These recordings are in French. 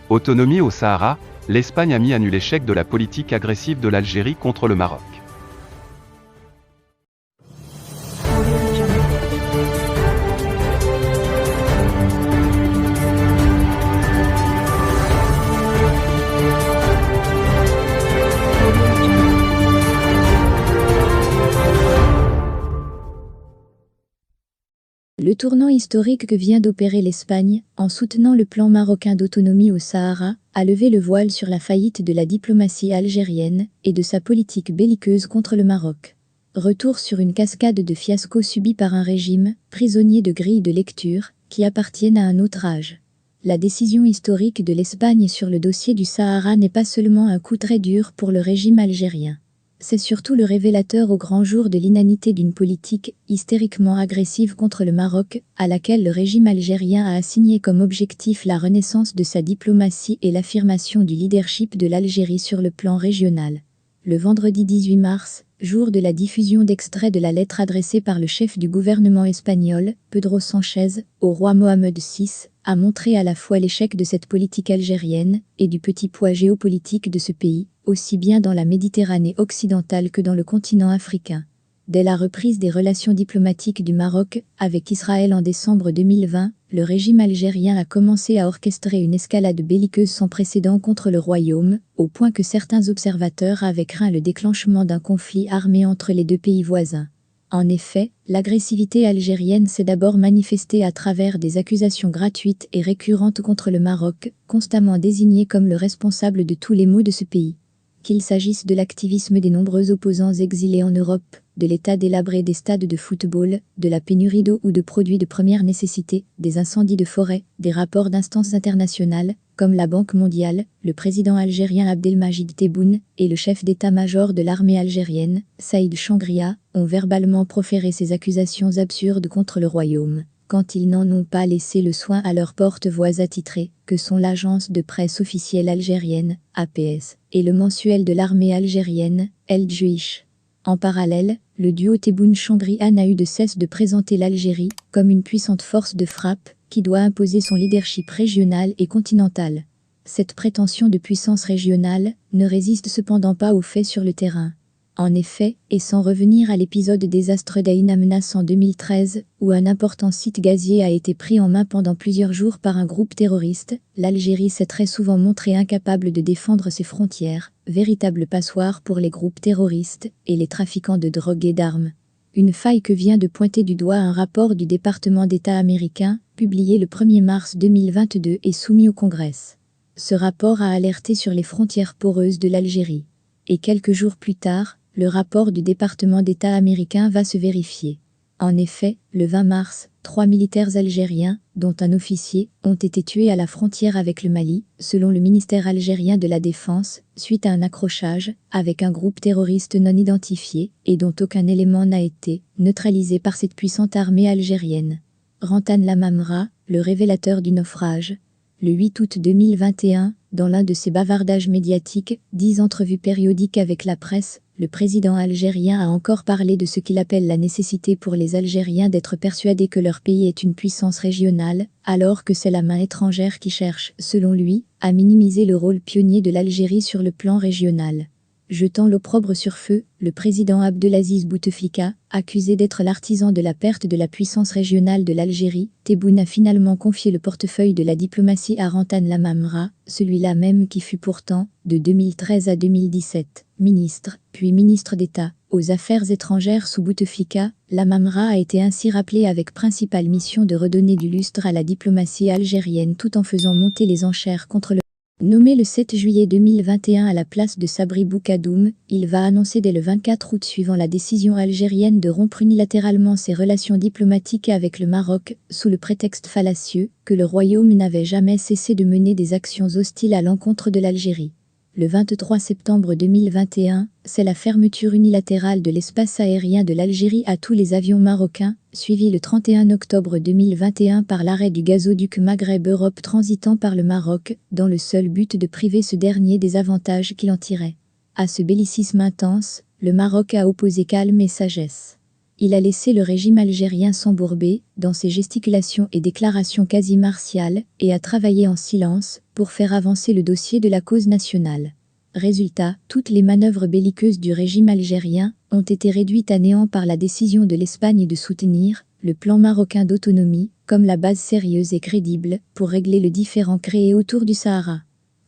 Autonomie au Sahara, l'Espagne a mis à nu l'échec de la politique agressive de l'Algérie contre le Maroc. Le tournant historique que vient d'opérer l'Espagne, en soutenant le plan marocain d'autonomie au Sahara, a levé le voile sur la faillite de la diplomatie algérienne et de sa politique belliqueuse contre le Maroc. Retour sur une cascade de fiascos subis par un régime, prisonnier de grilles de lecture, qui appartiennent à un autre âge. La décision historique de l'Espagne sur le dossier du Sahara n'est pas seulement un coup très dur pour le régime algérien. C'est surtout le révélateur au grand jour de l'inanité d'une politique hystériquement agressive contre le Maroc, à laquelle le régime algérien a assigné comme objectif la renaissance de sa diplomatie et l'affirmation du leadership de l'Algérie sur le plan régional. Le vendredi 18 mars, jour de la diffusion d'extraits de la lettre adressée par le chef du gouvernement espagnol, Pedro Sánchez, au roi Mohamed VI, a montré à la fois l'échec de cette politique algérienne et du petit poids géopolitique de ce pays, aussi bien dans la Méditerranée occidentale que dans le continent africain. Dès la reprise des relations diplomatiques du Maroc avec Israël en décembre 2020, le régime algérien a commencé à orchestrer une escalade belliqueuse sans précédent contre le royaume, au point que certains observateurs avaient craint le déclenchement d'un conflit armé entre les deux pays voisins. En effet, l'agressivité algérienne s'est d'abord manifestée à travers des accusations gratuites et récurrentes contre le Maroc, constamment désigné comme le responsable de tous les maux de ce pays. Qu'il s'agisse de l'activisme des nombreux opposants exilés en Europe, de l'état délabré des stades de football, de la pénurie d'eau ou de produits de première nécessité, des incendies de forêt, des rapports d'instances internationales, comme la Banque mondiale, le président algérien Abdelmajid Tebboune et le chef d'état-major de l'armée algérienne, Saïd Changria, ont verbalement proféré ces accusations absurdes contre le royaume, quand ils n'en ont pas laissé le soin à leurs porte-voix attitrés, que sont l'agence de presse officielle algérienne, APS, et le mensuel de l'armée algérienne, El Jeuish. En parallèle, le duo Tebboune-Changria n'a eu de cesse de présenter l'Algérie comme une puissante force de frappe qui doit imposer son leadership régional et continental. Cette prétention de puissance régionale ne résiste cependant pas aux faits sur le terrain. En effet, et sans revenir à l'épisode désastre d'Ain Amnas en 2013, où un important site gazier a été pris en main pendant plusieurs jours par un groupe terroriste, l'Algérie s'est très souvent montrée incapable de défendre ses frontières, véritable passoire pour les groupes terroristes et les trafiquants de drogue et d'armes. Une faille que vient de pointer du doigt un rapport du département d'État américain, publié le 1er mars 2022 et soumis au Congrès. Ce rapport a alerté sur les frontières poreuses de l'Algérie. Et quelques jours plus tard, le rapport du département d'État américain va se vérifier. En effet, le 20 mars, 3 militaires algériens, dont un officier, ont été tués à la frontière avec le Mali, selon le ministère algérien de la Défense, suite à un accrochage avec un groupe terroriste non identifié et dont aucun élément n'a été neutralisé par cette puissante armée algérienne. Rantan Lamamra, le révélateur du naufrage. Le 8 août 2021, dans l'un de ses bavardages médiatiques, 10 entrevues périodiques avec la presse, le président algérien a encore parlé de ce qu'il appelle la nécessité pour les Algériens d'être persuadés que leur pays est une puissance régionale, alors que c'est la main étrangère qui cherche, selon lui, à minimiser le rôle pionnier de l'Algérie sur le plan régional. Jetant l'opprobre sur feu, le président Abdelaziz Bouteflika, accusé d'être l'artisan de la perte de la puissance régionale de l'Algérie, Tebboune a finalement confié le portefeuille de la diplomatie à Rantan Lamamra, celui-là même qui fut pourtant, de 2013 à 2017, ministre, puis ministre d'État, aux Affaires étrangères sous Bouteflika. Lamamra a été ainsi rappelé avec principale mission de redonner du lustre à la diplomatie algérienne tout en faisant monter les enchères contre le Nommé le 7 juillet 2021 à la place de Sabri Boukadoum, il va annoncer dès le 24 août suivant la décision algérienne de rompre unilatéralement ses relations diplomatiques avec le Maroc, sous le prétexte fallacieux que le royaume n'avait jamais cessé de mener des actions hostiles à l'encontre de l'Algérie. Le 23 septembre 2021, c'est la fermeture unilatérale de l'espace aérien de l'Algérie à tous les avions marocains, suivi le 31 octobre 2021 par l'arrêt du gazoduc Maghreb-Europe transitant par le Maroc, dans le seul but de priver ce dernier des avantages qu'il en tirait. À ce bellicisme intense, le Maroc a opposé calme et sagesse. Il a laissé le régime algérien s'embourber dans ses gesticulations et déclarations quasi martiales et a travaillé en silence pour faire avancer le dossier de la cause nationale. Résultat, toutes les manœuvres belliqueuses du régime algérien ont été réduites à néant par la décision de l'Espagne de soutenir le plan marocain d'autonomie comme la base sérieuse et crédible pour régler le différend créé autour du Sahara.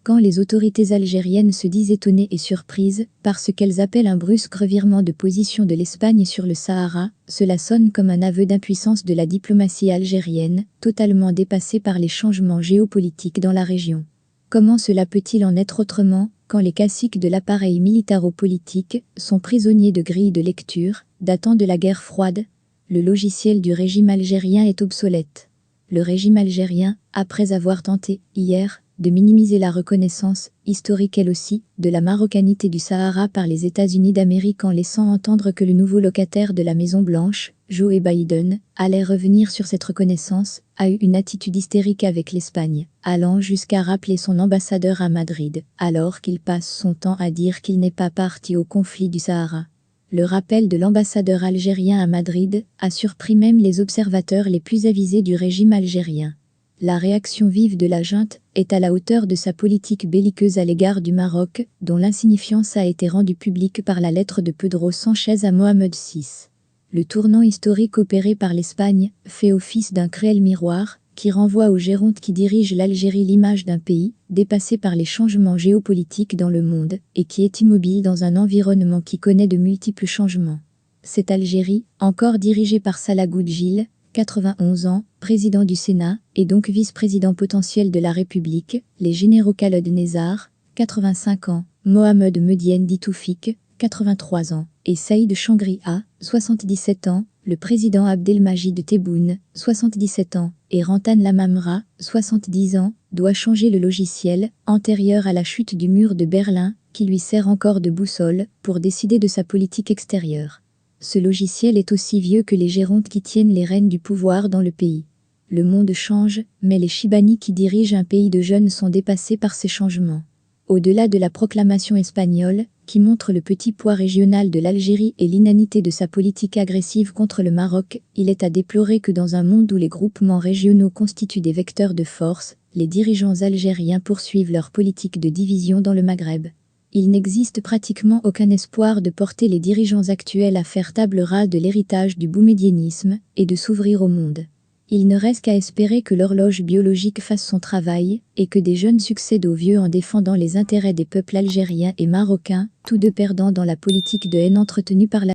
Quand les autorités algériennes se disent étonnées et surprises par ce qu'elles appellent un brusque revirement de position de l'Espagne sur le Sahara, cela sonne comme un aveu d'impuissance de la diplomatie algérienne, totalement dépassée par les changements géopolitiques dans la région. Comment cela peut-il en être autrement quand les caciques de l'appareil militaro-politique sont prisonniers de grilles de lecture datant de la guerre froide? Le logiciel du régime algérien est obsolète. Le régime algérien, après avoir tenté, hier, de minimiser la reconnaissance, historique elle aussi, de la marocanité du Sahara par les États-Unis d'Amérique en laissant entendre que le nouveau locataire de la Maison-Blanche, Joe Biden, allait revenir sur cette reconnaissance, a eu une attitude hystérique avec l'Espagne, allant jusqu'à rappeler son ambassadeur à Madrid, alors qu'il passe son temps à dire qu'il n'est pas parti au conflit du Sahara. Le rappel de l'ambassadeur algérien à Madrid a surpris même les observateurs les plus avisés du régime algérien. La réaction vive de la junte est à la hauteur de sa politique belliqueuse à l'égard du Maroc, dont l'insignifiance a été rendue publique par la lettre de Pedro Sánchez à Mohamed VI. Le tournant historique opéré par l'Espagne fait office d'un cruel miroir qui renvoie aux gérontes qui dirigent l'Algérie l'image d'un pays dépassé par les changements géopolitiques dans le monde et qui est immobile dans un environnement qui connaît de multiples changements. Cette Algérie, encore dirigée par Salah Boudjil, 91 ans, président du Sénat et donc vice-président potentiel de la République, les généraux Khaled Nezzar, 85 ans, Mohamed Medien Ditoufik, 83 ans, et Saïd Changria, 77 ans, le président Abdelmajid Tebboune, 77 ans, et Rantan Lamamra, 70 ans, doit changer le logiciel, antérieur à la chute du mur de Berlin, qui lui sert encore de boussole pour décider de sa politique extérieure. Ce logiciel est aussi vieux que les gérontes qui tiennent les rênes du pouvoir dans le pays. Le monde change, mais les Chibani qui dirigent un pays de jeunes sont dépassés par ces changements. Au-delà de la proclamation espagnole, qui montre le petit poids régional de l'Algérie et l'inanité de sa politique agressive contre le Maroc, il est à déplorer que dans un monde où les groupements régionaux constituent des vecteurs de force, les dirigeants algériens poursuivent leur politique de division dans le Maghreb. Il n'existe pratiquement aucun espoir de porter les dirigeants actuels à faire table rase de l'héritage du boumédianisme et de s'ouvrir au monde. Il ne reste qu'à espérer que l'horloge biologique fasse son travail et que des jeunes succèdent aux vieux en défendant les intérêts des peuples algériens et marocains, tous deux perdants dans la politique de haine entretenue par la